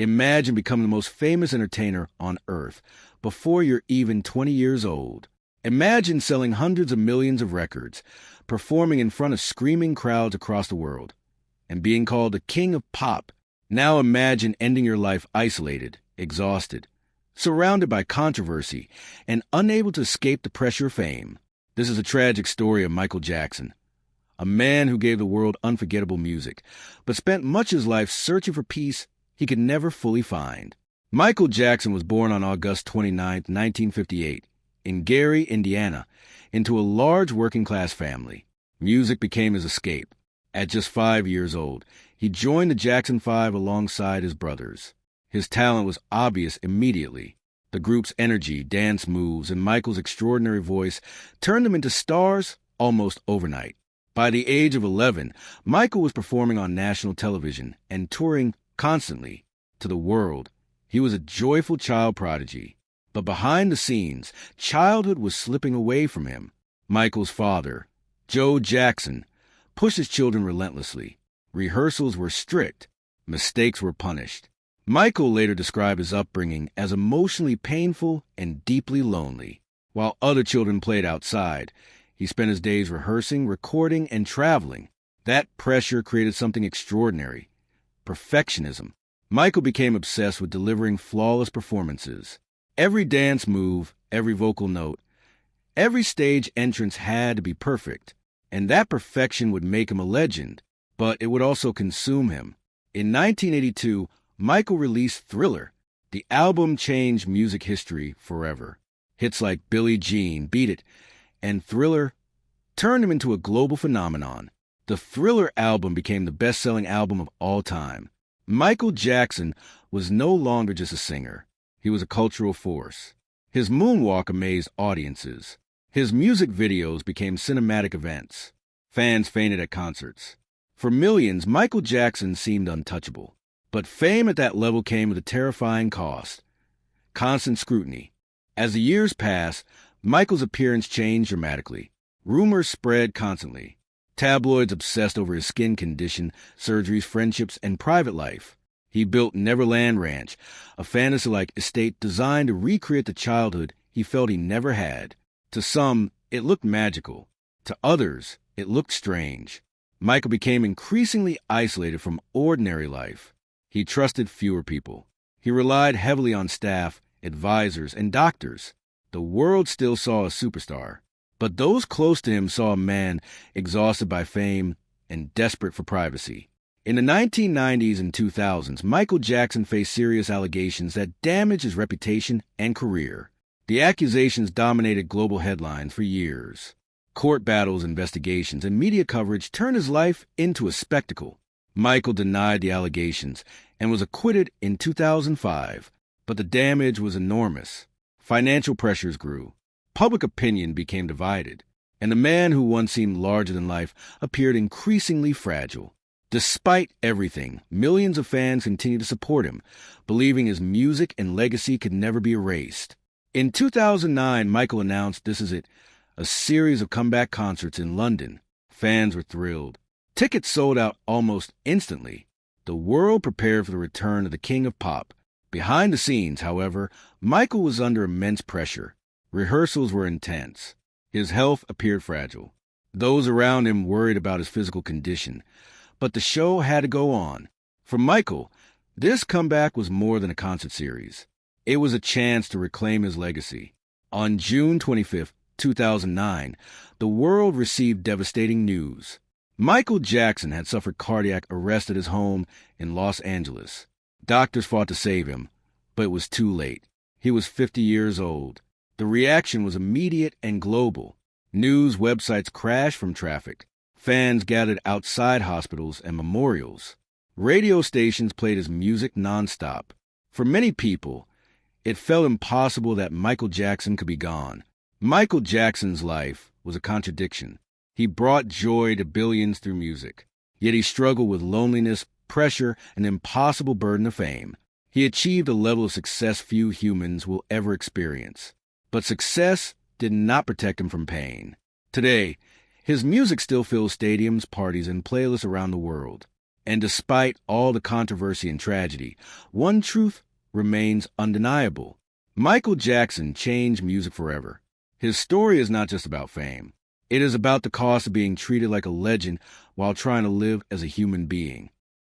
Imagine becoming the most famous entertainer on Earth before you're even 20 years old. Imagine selling hundreds of millions of records, performing in front of screaming crowds across the world, and being called the king of pop. Now imagine ending your life isolated, exhausted, surrounded by controversy, and unable to escape the pressure of fame. This is a tragic story of Michael Jackson, a man who gave the world unforgettable music, but spent much of his life searching for peace he could never fully find. Michael Jackson was born on August 29, 1958, in Gary, Indiana, into a large working-class family. Music became his escape. At just 5 years old, he joined the Jackson 5 alongside his brothers. His talent was obvious immediately. The group's energy, dance moves, and Michael's extraordinary voice turned them into stars almost overnight. By the age of 11, Michael was performing on national television and touring constantly to the world. He was a joyful child prodigy. But behind the scenes, childhood was slipping away from him. Michael's father, Joe Jackson, pushed his children relentlessly. Rehearsals were strict. Mistakes were punished. Michael later described his upbringing as emotionally painful and deeply lonely. While other children played outside, he spent his days rehearsing, recording, and traveling. That pressure created something extraordinary: perfectionism. Michael became obsessed with delivering flawless performances. Every dance move, every vocal note, every stage entrance had to be perfect, and that perfection would make him a legend, but it would also consume him. In 1982, Michael released Thriller. The album changed music history forever. Hits like Billie Jean, Beat It, and Thriller turned him into a global phenomenon. The Thriller album became the best-selling album of all time. Michael Jackson was no longer just a singer. He was a cultural force. His moonwalk amazed audiences. His music videos became cinematic events. Fans fainted at concerts. For millions, Michael Jackson seemed untouchable. But fame at that level came with a terrifying cost: constant scrutiny. As the years passed, Michael's appearance changed dramatically. Rumors spread constantly. Tabloids obsessed over his skin condition, surgeries, friendships, and private life. He built Neverland Ranch, a fantasy-like estate designed to recreate the childhood he felt he never had. To some, it looked magical. To others, it looked strange. Michael became increasingly isolated from ordinary life. He trusted fewer people. He relied heavily on staff, advisors, and doctors. The world still saw a superstar, but those close to him saw a man exhausted by fame and desperate for privacy. In the 1990s and 2000s, Michael Jackson faced serious allegations that damaged his reputation and career. The accusations dominated global headlines for years. Court battles, investigations, and media coverage turned his life into a spectacle. Michael denied the allegations and was acquitted in 2005, but the damage was enormous. Financial pressures grew. Public opinion became divided, and the man who once seemed larger than life appeared increasingly fragile. Despite everything, millions of fans continued to support him, believing his music and legacy could never be erased. In 2009, Michael announced This Is It, a series of comeback concerts in London. Fans were thrilled. Tickets sold out almost instantly. The world prepared for the return of the king of pop. Behind the scenes, however, Michael was under immense pressure. Rehearsals were intense. His health appeared fragile. Those around him worried about his physical condition. But the show had to go on. For Michael, this comeback was more than a concert series. It was a chance to reclaim his legacy. On June 25, 2009, the world received devastating news. Michael Jackson had suffered cardiac arrest at his home in Los Angeles. Doctors fought to save him, but it was too late. He was 50 years old. The reaction was immediate and global. News websites crashed from traffic. Fans gathered outside hospitals and memorials. Radio stations played his music nonstop. For many people, it felt impossible that Michael Jackson could be gone. Michael Jackson's life was a contradiction. He brought joy to billions through music, yet he struggled with loneliness, pressure, and the impossible burden of fame. He achieved a level of success few humans will ever experience. But success did not protect him from pain. Today, his music still fills stadiums, parties, and playlists around the world. And despite all the controversy and tragedy, one truth remains undeniable. Michael Jackson changed music forever. His story is not just about fame. It is about the cost of being treated like a legend while trying to live as a human being.